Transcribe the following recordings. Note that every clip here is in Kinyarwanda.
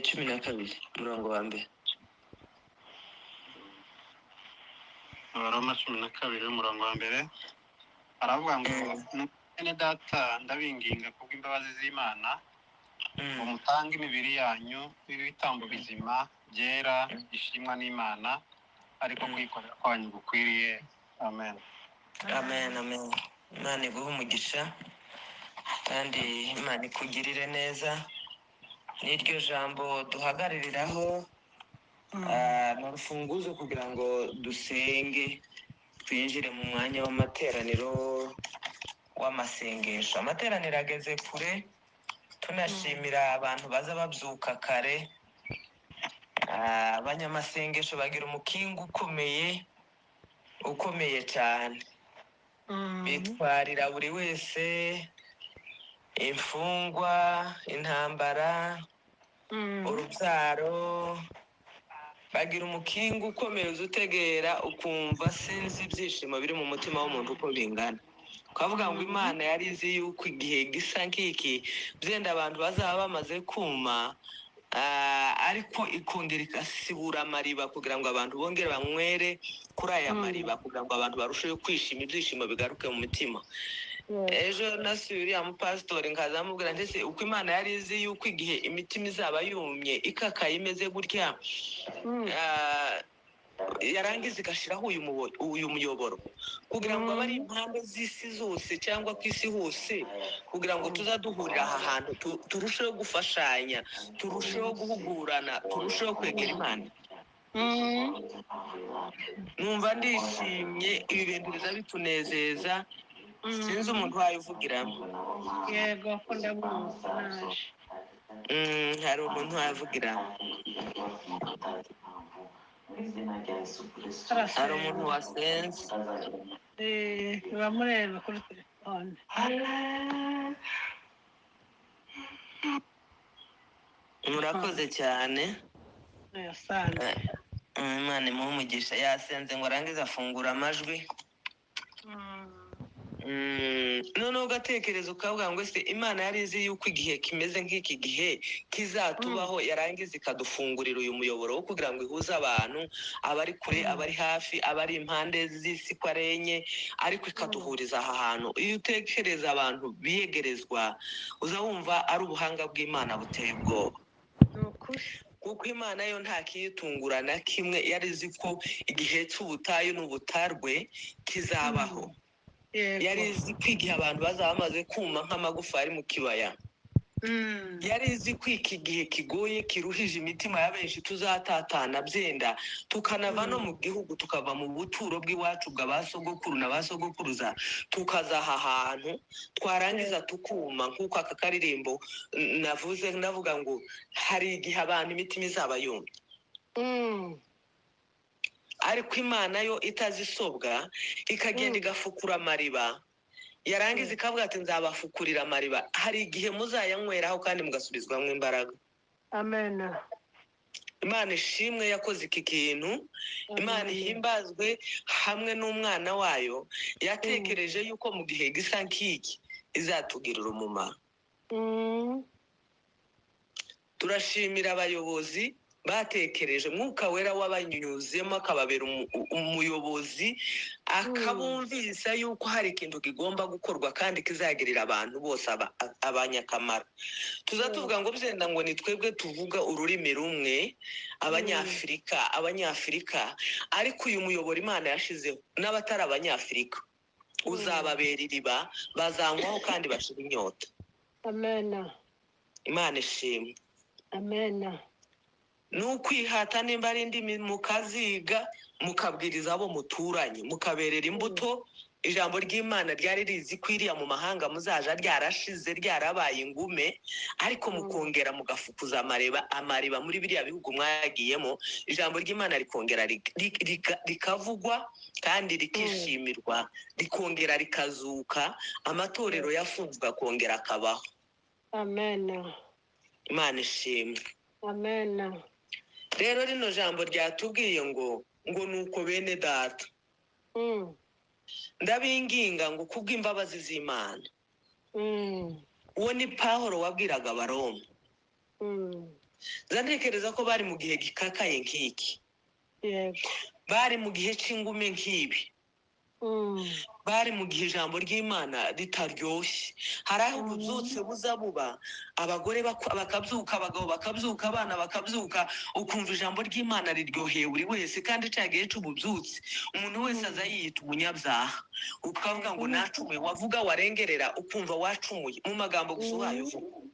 12 murongo wa mbere. Abaroma 12 umurongo wa mbere aravuga ngo bene data ndabinginga kubw'imbabazi z'Imana ngo mutange imibiri yanyu ibitambo bizima byera bishimwa n'Imana ariko kwikorera kwanyu gukwiriye. Amen. Amen, amen. Imana iguhe umugisha kandi Imana ikugirire neza. N'iryo jambo duhagarariraho ni urufunguzo kugira ngo dusenge, twinjire mu mwanya w'amateraniro w'amasengesho. Amateraniro ageze kure, tunashimira abantu baza babyuka kare. Abanyamasengesho bagira umukingo ukomeye cyane. Bitwarira buri wese, imfungwa, intambara, urubyaro. Bagira umukingo ukomeye utegera ukumva sinzi ibyishimo biri mu mutima w'umuntu uko bingana. Twavuga ngo Imana yari izi yuko igihe gisa nk'iki byenda abantu bazaba bamaze kuma, ariko ikongera igasibura amariba kugira ngo abantu bongere banywere kuri aya mariba, kugira ngo abantu barusheho kwishima, ibyishimo bigaruke mu mutima. Ejo nasuye uriya mupasitori nkazamubwira ndetse uko Imana yari izi yuko igihe imitima izaba yumye ikakaye imeze gutya, yarangiza igashiraho uyu muyoboro kugira ngo abari impande z'isi zose cyangwa ku isi hose, kugira ngo tuzaduhurira aha hantu turusheho gufashanya, turusheho guhugurana, turusheho kwegera Imana. Numva ndishimye, ibi bintu biza bitunezeza. Sinzi umuntu wayivugiramo. Yego, ko ndamwumva naje. Hari umuntu wayivugiramo. Hari umuntu wasenze. Bamureba kuri telefone. Murakoze cyane. Asante. Imana imuhe umugisha. Yasenze ngo arangize afungura amajwi. Noneho ugatekereza ukavuga ngo ese Imana yari izi yuko igihe kimeze nk'iki gihe kizatubaho, yarangiza ikadufungurira uyu muyoboro wo kugira ngo ihuze abantu, abari kure, abari hafi, abari impande z'isi ko ari enye, ariko ikaduhuriza aha hantu. Iyo utekereza abantu biyegerezwa, uza wumva ari ubuhanga bw'Imana buteye ubwoba. Kuko Imana yo nta kiyitungura na kimwe. Yari izi ko igihe cy'ubutayu n'ubutarwe kizabaho. Yari izi ko igihe abantu bazaba bamaze kuma nk'amagufa ari mu kibaya. Yari izi ko iki gihe kigoye kiruhije imitima ya benshi tuzatatana byenda tukanava no mu gihugu, tukava mu buturo bw'iwacu bwa ba sogokuru na ba sogokuruza, tukaza aha hantu, twarangiza tukuma nk'uko aka karirimbo navuze, ndavuga ngo hari igihe abantu imitima izaba yumye. Ariko Imana yo itazisobwa ikagenda igafukura amariba, yarangiza ikavuga ati nzabafukurira amariba. Hari igihe muzayanyweraho kandi mugasubizwamo imbaraga. Amen. Imana ishimwe yakoze iki kintu. Imana ihimbazwe hamwe n'umwana wayo yatekereje yuko mu gihe gisa nk'iki izatugirira umumaro. Turashimira abayobozi batekereje, Mwuka Wera wabanyunyuzemo akababera umuyobozi, akabumvisa yuko hari ikintu kigomba gukorwa kandi kizagirira abantu bose abanyakamaro. Tuza tuvuga ngo byenda ngo ni twebwe tuvuga ururimi rumwe, abanyafurika, ariko uyu muyoboro Imana yashizeho n'abatari abanyafurika uzababera iriba, bazanywaho kandi bashira inyota. Amen. Imana ishimwe. Amen. N'ukwihata nimba ari indimi mukaziga, mukabwiriza abo muturanye, mukaberera imbuto. Ijambo ry'Imana ryari rizi kwiriya mu mahanga muzaja ryarashize, ryarabaye ingume, ariko mukongera mugafukuza amariba muri biriya bihugu mwagiyemo. Ijambo ry'Imana rikongera rikavugwa kandi rikishimirwa, rikongera rikazuka, amatorero yafunzwe akongera akabaho. Amen. Imana ishimwe. Amen. Rero rino jambo ryatubwiye ngo nuko bene data ndabinginga ngo kubw'imbabazi z'Imana. Uwo ni Pawulo wabwiraga Abaroma. ntekereza ko bari mu gihe gikakaye nk'iki, yego. bari mu gihe cy'ingume nk'ibi, bari mu gihe ijambo ry'Imana ritaryoshye. Hari aho ububyutse buza buba, abagore bakabyuka, abagabo bakabyuka, abana bakabyuka, ukumva ijambo ry'Imana riryoheye buri wese, kandi cya gihe cy'ububyutse umuntu wese aza yiyita umunyabyaha, ukavuga ngo nacumuye, wavuga warengerera ukumva wacumuye mu magambo gusa uvuga,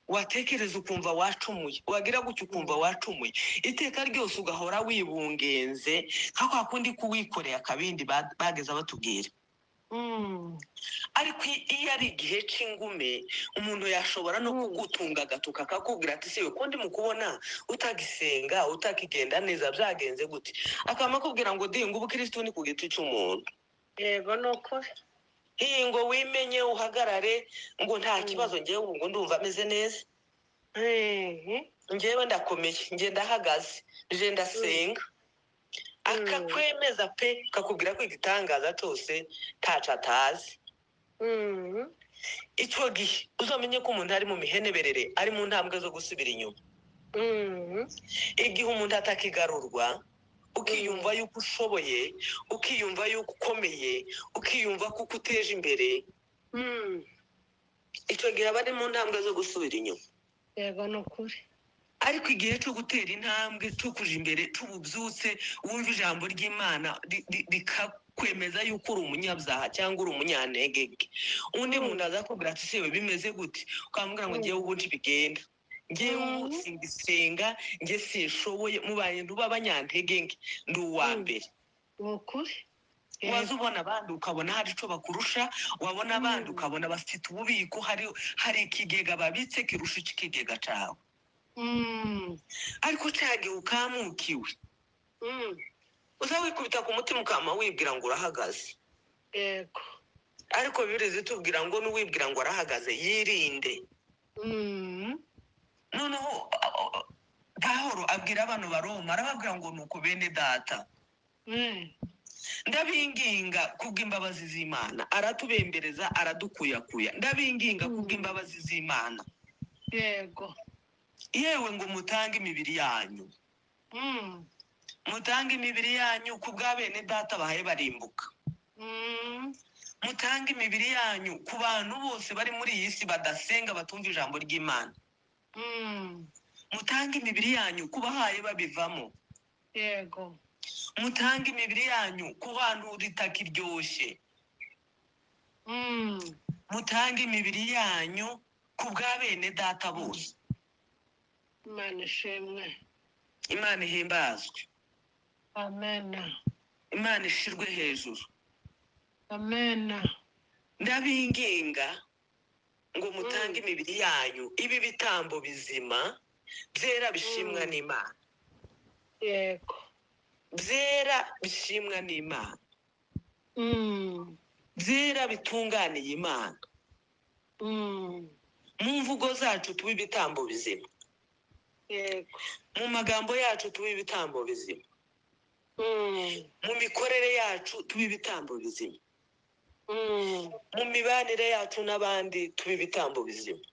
watekereza ukumva wacumuye, wagira gutyo ukumva wacumuye, iteka ryose ugahora wibungenze nka kwa kundi kuwikoreye akabindi bageza batubwira. Ariko iyo ari igihe cy'ingume, umuntu yashobora no kugutunga agatuka akakubwira ati siwe ko ndi mu kubona utagisenga utakigenda neza, byagenze gute? Akaba akubwira ngo dinga ubukristo ni ku giti cy'umuntu. Yego ni ukuri. Ngo wimenye uhagarare, ngo nta kibazo, ngewe ubu ngo ndumva ameze neza, ngewe ndakomeye, nge ndahagaze, nje ndasenga. Akakwemeza pe, kakubwira ko igitangaza cyose ntaco atazi. Icyo gihe uzamenye ko umuntu ari mu miheneberere, ari mu ntambwe zo gusubira inyuma. Igihe umuntu atakigarurwa, ukiyumva yuko ushoboye, ukiyumva yuko ukomeye, ukiyumva ko uteje imbere, icyo gihe aba ari mu ntambwe zo gusubira inyuma. Yego ni ukuri. Ariko igihe cyo gutera intambwe, cyo kuja imbere, cy'ububyutse, wumva ijambo ry'Imana rikakwemeza yuko uri umunyabyaha cyangwa uri umunyantege, undi muntu aza akubwira ati siwe bimeze gute, ukamubwira ngo ngewe ubu ntibigenda, ngewe ubu singisenga, nge sinshoboye, mu bantu b'abanyantege nke ndi uwa mbere. Ni ukuri. Waza ubona abandi ukabona hari icyo bakurusha, wabona abandi ukabona bafite ububiko, hari ikigega babitse kirusha ikigega cyawe. Ariko cyagihe ukamukiwe, uza wikubita ku mutima ukama wibwira ngo urahagaze. Yego. Ariko Bibiliya zitubwira ngo n'uwibwira ngo arahagaze yirinde. Noneho Pawulo abwira abantu Baroma, arababwira ngo nuko bene data, ndabinginga kubw'imbabazi z'Imana, aratubembereza aradukuyakuya, ndabinginga kubw'imbabazi z'Imana, Yego. yewe ngo mutange imibiri yanyu, mutange imibiri yanyu ku bwa bene data bahaye barimbuka, mutange imibiri yanyu ku bantu bose bari muri iyi si badasenga, batumva ijambo ry'Imana, mutange imibiri yanyu ku bahaye babivamo, Yego. mutange imibiri yanyu ku bantu ritakiryoshye, mutange imibiri yanyu ku bwa bene data bose. Imana ishimwe. Imana ihimbazwe, Amena. Imana ishirwe hejuru. Amena. Ndabinginga ngo mutange imibiri yanyu ibi bitambo bizima, byera bishimwa n'Imana, Yego. byera bishimwa n'Imana, byera bitunganiye Imana. Mu mvugo zacu tuba ibitambo bizima, Yego. mu magambo yacu tuba ibitambo bizima, mu mikorere yacu tuba ibitambo bizima, mu mibanire yacu n'abandi tuba ibitambo bizima.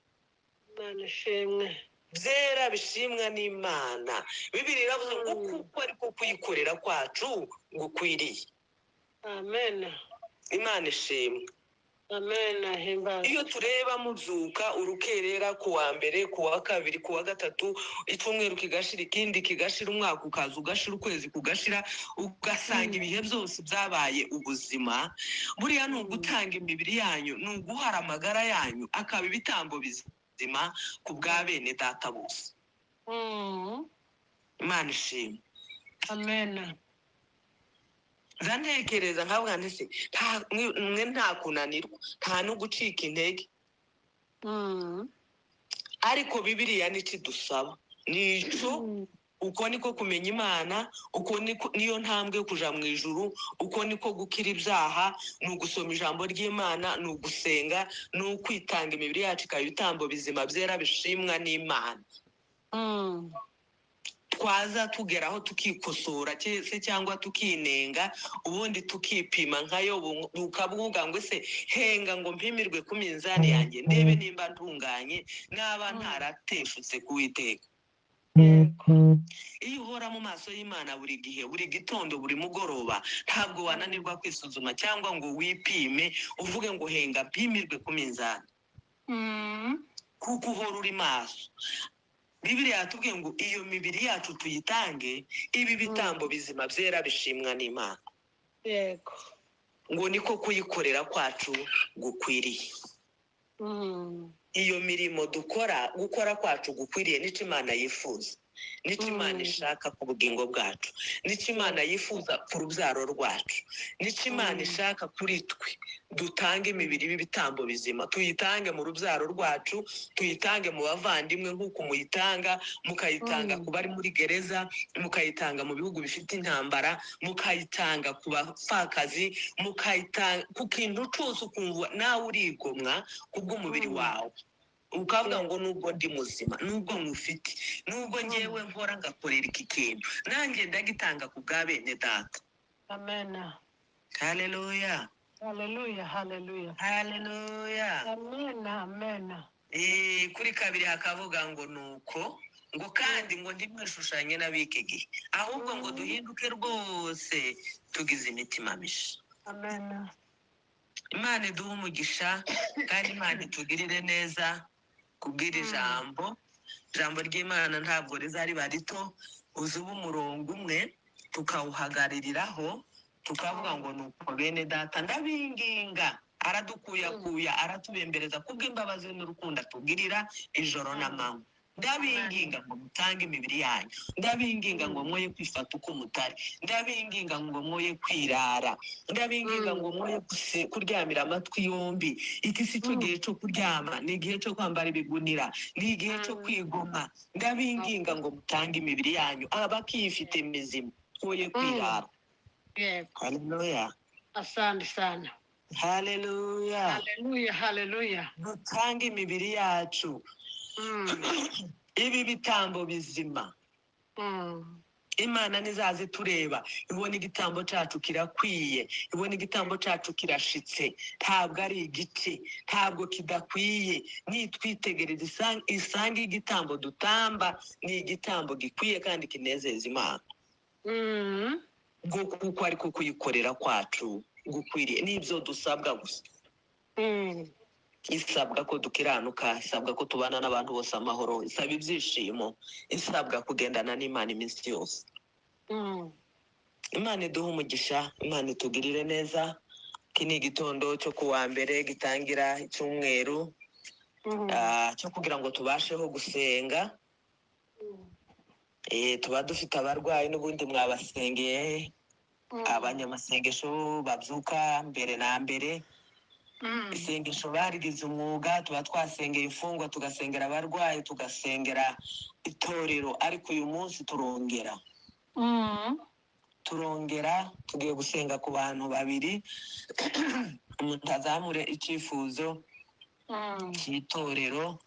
Imana ishimwe. Byera bishimwa n'Imana. Bibiliya iravuze ngo kuko ariko kuyikorera kwacu gukwiriye. Amena. Imana ishimwe. Amena. Himbaza. Iyo tureba muzuka urukerera ku wa mbere, ku wa kabiri, ku wa gatatu, icyumweru kigashira, ikindi kigashira, umwaka ukaza ugashira, ukwezi kugashira, ugasanga ibihe byose byabaye ubuzima. Buriya ni ugutanga imibiri yanyu, ni uguhara amagara yanyu akaba ibitambo bizima ku bwa bene data bose. Imana ishimwe. Amena. Ntekereza nkavuga nti se mwe nta kunanirwa, nta no gucika intege, ariko Bibiliya nikidusaba nico, uko niko kumenya Imana, uko niyo ntambwe yo kuja mu ijuru, uko niko gukira ibyaha, ni ugusoma ijambo ry'Imana, ni ugusenga, ni ukwitanga imibiri yacu ikaba ibitambo bizima byera bishimwa n'Imana. twaza tugeraho tukikosora se cyangwa tukinenga ubundi tukipima nka Yobu ukavuga ngo ese henga ngo mpimirwe ku minzani yanjye ndebe nimba ntunganye naba ntarateshutse kuwiteka. Yego. Iyo uhora mu maso y'Imana buri gihe, buri gitondo, buri mugoroba, ntabwo wananirwa kwisuzuma cyangwa ngo wipime uvuge ngo henga mpimirwe ku minzani, kuko uhora uri maso. Bibiliya yatubwiye ngo iyo mibiri yacu tuyitange ibi bitambo bizima byera bishimwa n'Imana. Yego. Ngo niko kuyikorera kwacu gukwiriye. Iyo mirimo dukora, gukora kwacu gukwiriye nico Imana yifuza, nico Imana ishaka ku bugingo bwacu, nico Imana yifuza ku rubyaro rwacu, nico Imana ishaka kuri twe. Dutange imibiri y'ibitambo bizima, tuyitange mu rubyaro rwacu, tuyitange mu bavandimwe nk'uko muyitanga, mukayitanga ku bari muri gereza, mukayitanga mu bihugu bifite intambara, mukayitanga ku bapfakazi, mukayitanga ku kintu cyose ukumva nawe urigomwa kubw'umubiri wawe, ukavuga ngo nubwo ndi muzima, nubwo mufite, nubwo ngewe nkora ngakorera iki kintu, nanjye ndagitanga ku bwa bene data. Amen. Haleluya. Hallelujah. Hallelujah. Haleluya. Amen. Amen. Kuri kabiri hakavuga ngo nuko ngo kandi ngo ntimwishushanye n'ab'iki gihe, ahubwo ngo duhinduke rwose tugize imitima mishya. Amen. Imana iduhe umugisha kandi Imana itugirire neza kubwira ijambo ry'Imana ntabwo rizariba rito, uzuba umurongo umwe tukawuhagarariraho tukavuga ngo nuko bene data ndabinginga, aradukuyakuya aratubembereza kubw'imbabazi n'urukundo atugirira ijoro n'amanywa. Ndabinginga ngo mutange imibiri yanyu, ndabinginga ngo mwoye kwifata uko mutari, ndabinginga ngo mwoye kwirara, ndabinginga ngo mwoye kuryamira amatwi yombi. Iki si cyo gihe cyo kuryama, ni igihe cyo kwambara ibigunira, ni igihe cyo kwigoma. Ndabinginga ngo mutange imibiri yanyu abakiyifite mizima, mwoye kwirara. Yego. Haleluya. Asante sana. Haleluya. Hallelujah. Hallelujah. Dutange imibiri yacu ibi bitambo bizima. Imana nizaze tureba ibona igitambo cyacu kirakwiye, ibona igitambo cyacu kirashitse, ntabwo ari igice, ntabwo kidakwiye. Nitwitegereza isange igitambo dutamba ni igitambo gikwiye kandi kinezeza Imana, kuko ariko kuyikorera kwacu gukwiriye. Nibyo dusabwa gusa. Isabwa ko dukiranuka, isabwa ko tubana n'abantu bose amahoro, isaba ibyishimo, isabwa kugendana n'Imana iminsi yose. Imana iduhe umugisha, Imana itugirire neza. Iki ni igitondo cyo kuwa mbere gitangira icyumweru, cyo kugira ngo tubasheho gusenga. Tuba dufite abarwayi n'ubundi mwabasengeye, abanyamasengesho babyuka mbere na mbere. Isengesho barigize umwuga, tuba twasengera imfungwa, tugasengera abarwayi, tugasengera itorero. Ariko uyu munsi turongera tugiye gusenga ku bantu babiri. Umuntu azamure icyifuzo cy'itorero,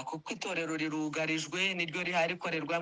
kuko itorero rirugarijwe, niryo rihari rikorerwamo